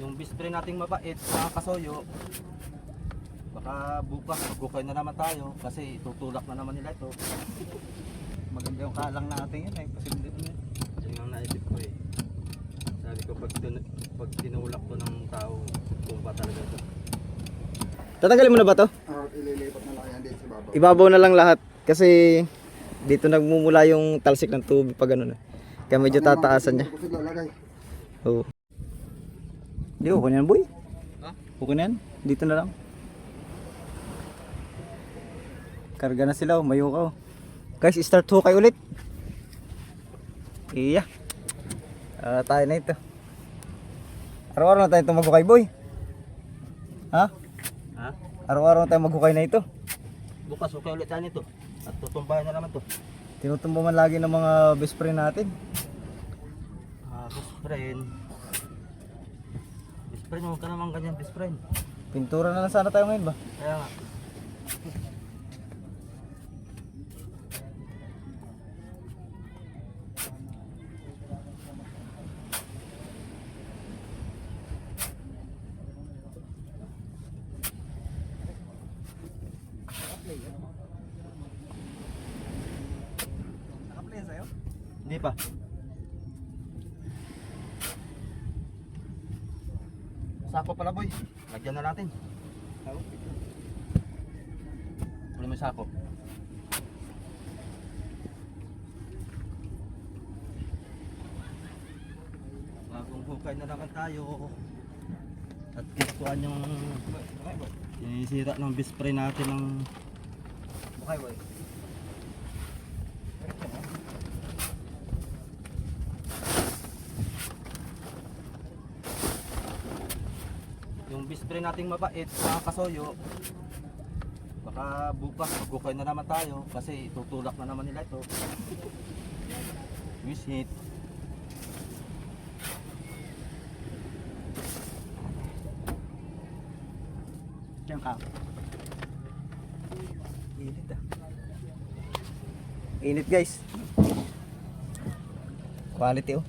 Yung bispre nating mabait mga kasoyo, baka bukas magkukay na naman tayo kasi tutulak na naman nila ito. Maganda yung kalang natin yun eh. Posible din yun. Yun ang naisip ko eh. Sabi ko pag tinulak to ng tao, tumba talaga ito. Tatanggalin mo na ba to? Ililipat na lang yan dito sa babaw. Ibabaw na lang lahat kasi dito nagmumula yung talsik ng tubig pag ano na. Kaya medyo tataasan niya. Kusog lalagay. Oo. Hindi, okay na yan boy. Ha? Okay na yan. Dito na lang. Karga na sila, mayo ka. Guys, start hukay ulit. Iya. Tayo na ito. Araw-araw na tayo itong maghukay boy. Ha? Ha? Araw-araw na tayo maghukay na ito. Bukas okay ulit tayo nito. At tutumbahan na naman to. Tinutumbo man lagi ng mga best friend natin. Best friend. Best friend, huwag ka naman ganyan best friend. Pintura na lang sana tayo ngayon ba? Kaya nga. Nakaplay yan sa'yo? Hindi pa. Sako pala boy. Lagyan na natin. Kunin mo yung sako. Bagong hukay na naman tayo. At kikuhan yung sinisira ng bispray natin ng Bukay boy. yung bispray nating mabait mga kasoyo. Baka bukas magkukay na naman tayo kasi tutulak na naman nila ito. Visit. Diyan ka. Init ah. Init guys. Quality oh.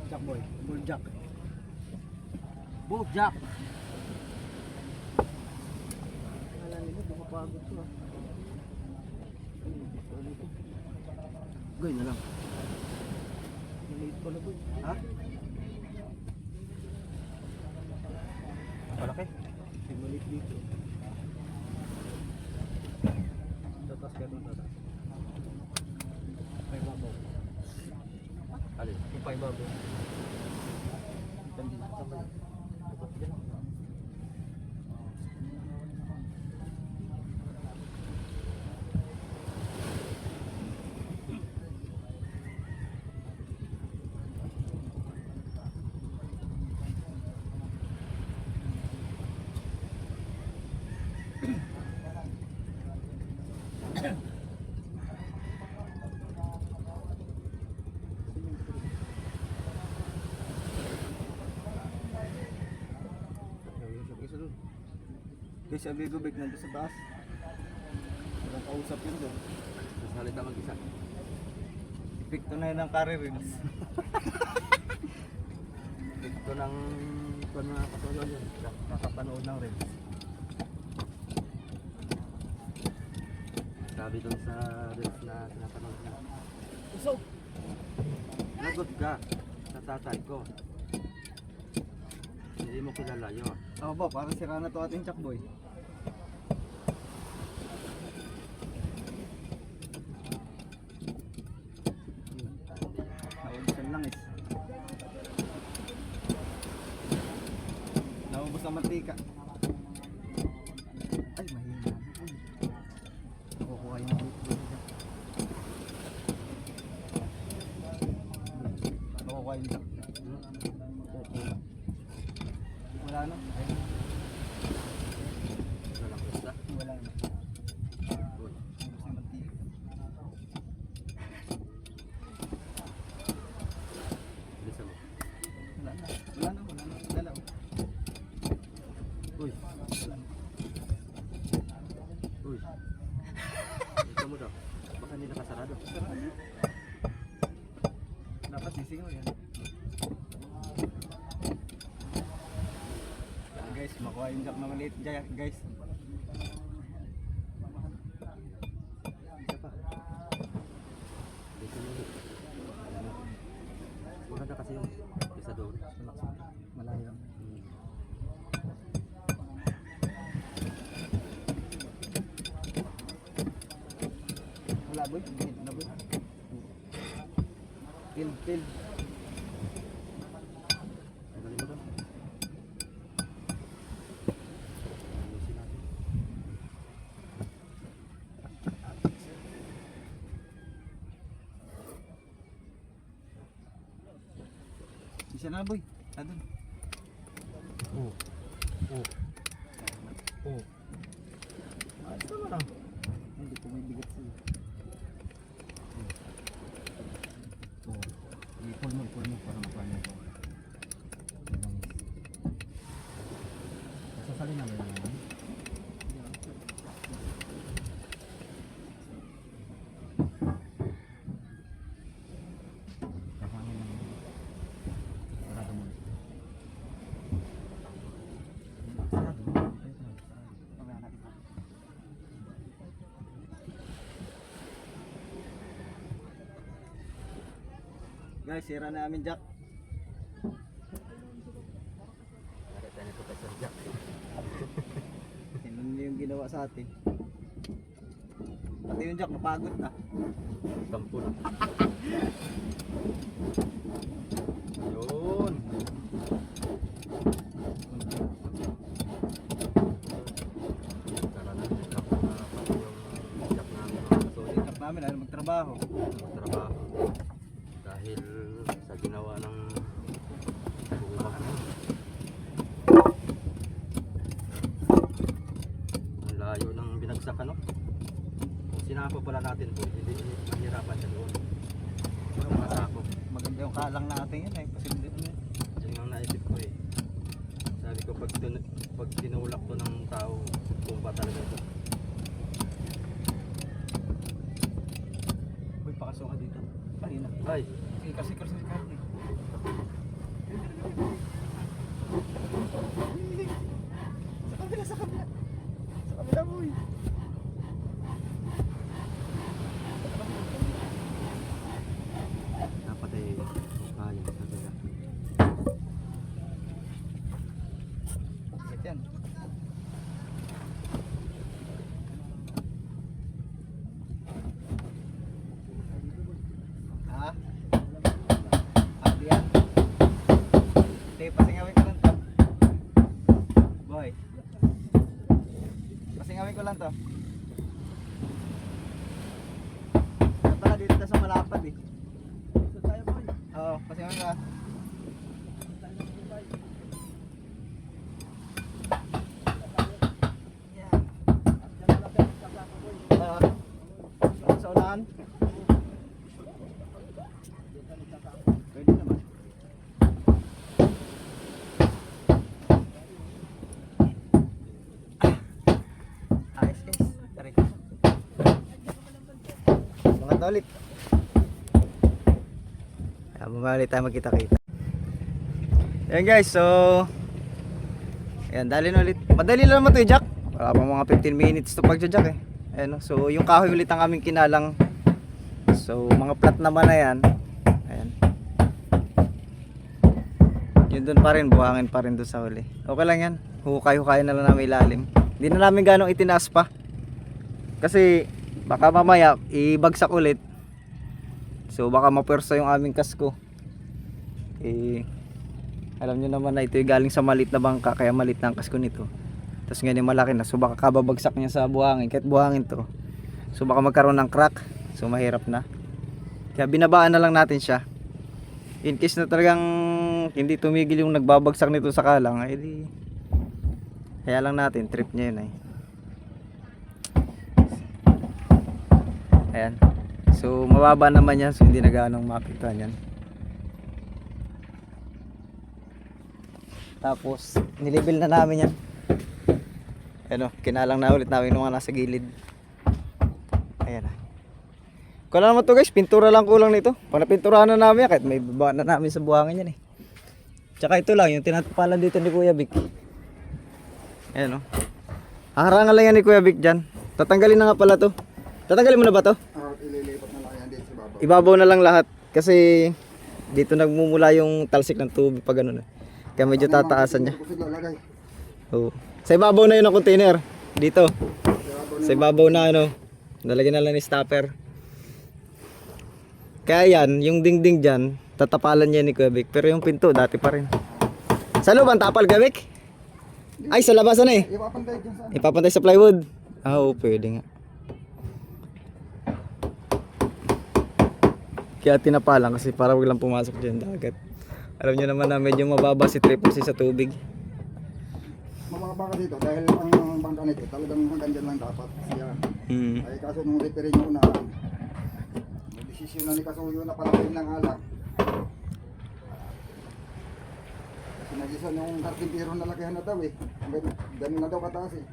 Jack boy. Bull jack. Bujak. Alam mo, bumapagod ko ah. Gawin na lang. Maliit pala boy. Ha? Malaki. Maliit dito. Tatas ka doon, tatas. May babaw. Alin? Yung pa ibabaw. Tandito ka ba? Guys, sabi ko big nandun sa taas. Walang kausap yun doon. Salita mag-isa. Epekto na yun ng career reels. Ito ng mga kasoyo yun. Nakapanood ng reels. Sabi dun sa reels na pinapanood niya. Usog! Nagot ka sa tatay ko. Hindi mo kilala yun. Ako ba, parang sira na to ating Chuck boy. Naubusan lang is. Naubos ang mantika. Ay, mahina. Nakukuha yung dito. Nakukuha yung Chuck. Wala na. Walang basta. Wala na. Uy. Naubos ang mantika. Bilisan mo. Wala na. Wala na. Wala na. Dalaw. Uy. Baka hindi nakasarado. Dapat sisingaw yan. Yan guys, makuha yung jack na maliit dyan guys. Isa pa. Dito mo. Maganda kasi yung isa doon. Malayo. Wala boy, na boy. Field. Ang galing mo doon. Ayusin natin. Isa na boy. Adun. Oh. Ayos naman ah. Hindi ko may bigat siya. I-pull mo para makuha niyo ito. Sasali namin naman. Kapangin lang. Sarado mo. Sarado mo. Mamaya natin pa. Guys, sira na amin jack. Bakit tayo nito sa jack? Yun yung ginawa sa atin. Pati yung jack napagod na. Tampul. Yun. Tara na. Tapos na pati yung jack namin. So, Yung jack namin ayaw magtrabaho. magtrabaho. Dahil sa ginawa ng bumag na. Ang layo ng binagsak ano. Kung sinako pala natin po, hindi mahirapan siya doon. Masako. Maganda yung kalang natin yun eh. Posible yun. Yun ang naisip ko eh. Sabi ko pag tinulak to ng tao, tumba talaga ito. Uy, pakasok ka dito. Kanina. Ay, Kasi kasi eh. Sa kabila. Sa kabila boy. dapat eh kaya sa kaya. Bakit yan? Ha? Abi yan. Hindi, pasingawin ko lang to. Boy. Pasingawin ko lang to. Punta ka dito sa malapad eh. Oo, pasingawin ka. Yan. Sa unahan. Pwede naman. Ayos guys. Tarik. Mga tolit. Bumalik tayo magkita-kita. Ayan guys, so ayan, dali na ulit. Madali lang naman ito Jack. Wala pa mga 15 minutes to pagja-jack eh. Ayan, no? So yung kahoy ulit ang aming kinalang. So mga flat naman na yan. Ayan. Yun dun pa rin, buhangin pa rin doon sa huli. Okay lang yan. Hukay-hukay na lang namin ilalim. Hindi na namin ganong itinaas pa. Kasi baka mamaya ibagsak ulit. So baka mapwersa yung aming kasko. Alam nyo naman na ito yung galing sa maliit na bangka, kaya maliit na ang kasko nito. Tapos ngayon malaki na, so baka kababagsak niya sa buhangin, kahit buhangin to. So baka magkaroon ng crack, so mahirap na. Kaya binabaan na lang natin siya. In case na talagang hindi tumigil yung nagbabagsak nito sa kalang, edi kaya lang natin, trip niya yun eh. Ayan. So mababa naman yan, so hindi na gaanong maapektuhan yan. Tapos nilibel na namin yan. Ano, kinalang na ulit namin nung mga nasa gilid. Ayan na. Kala naman to guys, pintura lang kulang nito. Pag napinturahan na namin yan, kahit may baba na namin sa buhangin yan eh. Tsaka ito lang, yung tinatapalan dito ni Kuya Vic. Ayan o. Harangan lang yan ni Kuya Vic dyan. Tatanggalin na nga pala to. Tatanggalin mo na ba to? Ililipat na lang yan dito sa babaw. Ibabaw na lang lahat. Kasi dito nagmumula yung talsik ng tubig pag ano na. Kaya medyo tataasan niya. Oo. Sa ibabaw na yun ang container. Dito. Sa ibabaw na ano. Nalagyan na lang ni stopper. Kaya yan, yung dingding dyan, tatapalan niya ni Kuya Vic. Pero yung pinto, dati pa rin. Sa loob ang tapal, Kuya Vic? Ay, sa labas na eh. Ipapantay dyan sa Ipapantay sa plywood. Ah, oo, pwede nga. Kaya tinapalan kasi para wag lang pumasok dyan dagat. Alam niyo naman na medyo mababa si Triple C sa tubig. mababa ka dito dahil ang bangka nito talagang hanggang dyan lang dapat siya. Ay kaso nung repair niyo una, desisyon na ni Kasuyo na palakihin ng alak. Sinagisa nung karpintero na lakihan na daw eh. Ganun na daw kataas eh.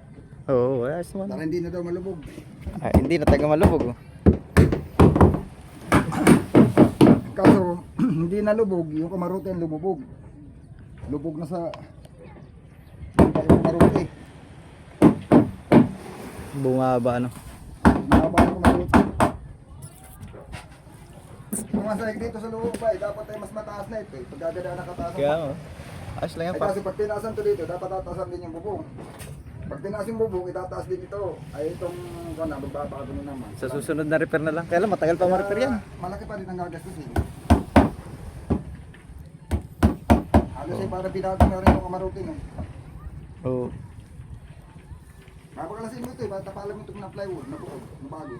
Oo, ayos naman. Dahil hindi na daw malubog. Ay, hindi na taga malubog. Oh. Kaso hindi na lubog, yung kamarote ang lumubog. Lubog na sa yung kamarote. Bumaba ano. Bumaba yung kamarote. Kung masayag dito sa loob ba, dapat ay mas mataas na ito eh. Pagkagada na kataas. Kaya mo. Ayos lang yan Ay pa. kasi pag tinaasan to dito, dapat tataasan din yung bubong. Pag tinaas yung bubong, itataas din ito. Ay itong kana, magbaba ka din naman. Sa susunod na repair na lang. Kaya lang matagal pa ma-repair yan. Malaki pa rin ang gagastusin. Halos ay parang binago na rin yung kamarote no. Oo. Mapagalasin mo ito eh, tapalan mo ito ng plywood, nabuod, nabago.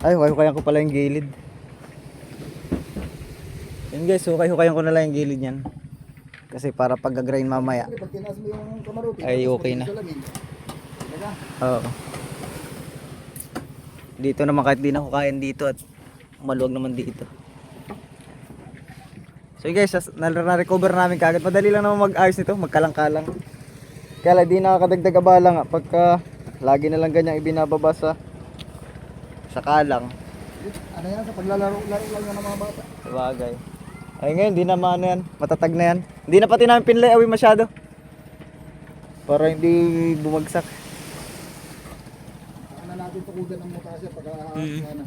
Ay, hukay-hukayan ko pala yung gilid. Yun guys, hukay-hukayan ko na lang yung gilid niyan. Kasi para pag-grind mamaya. Pag tinaas mo yung kamarote, Ay, okay na. Diba? Oo. Dito naman kahit di na hukayan dito at maluwag naman dito. So guys, na-recover namin kagad. Madali lang naman mag-ayos nito, magkalang-kalang. Kaya lang di nakakadagdag abala nga pagka lagi na lang ganyan ibinababa sa kalang. Ano yan, sa paglalaro-laro lang yan ng mga bata. Sabagay. Ay ngayon, di naman ano yan, matatag na yan. Hindi na pati namin pinlay-away masyado. Para hindi bumagsak. Saan na natin tukudan ng mutasya pagka ano.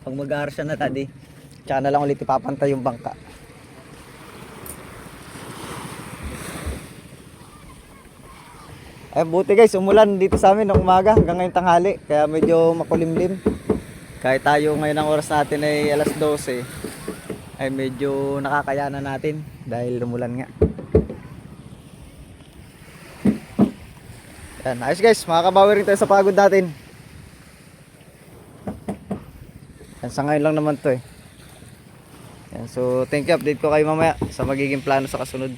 Pag mag-aaral siya na tadi, tsaka na lang ulit ipapantay yung bangka. Ay buti guys, umulan dito sa amin ng umaga hanggang ngayong tanghali. Kaya medyo makulimlim. Kahit tayo ngayon ang oras natin ay alas 12, ay medyo nakakayanan natin dahil umulan nga. Yan, ayos guys, makakabawi rin tayo sa pagod natin. Yan, sa ngayon lang naman to eh. Yan, so thank you, update ko kayo mamaya sa magiging plano sa kasunod.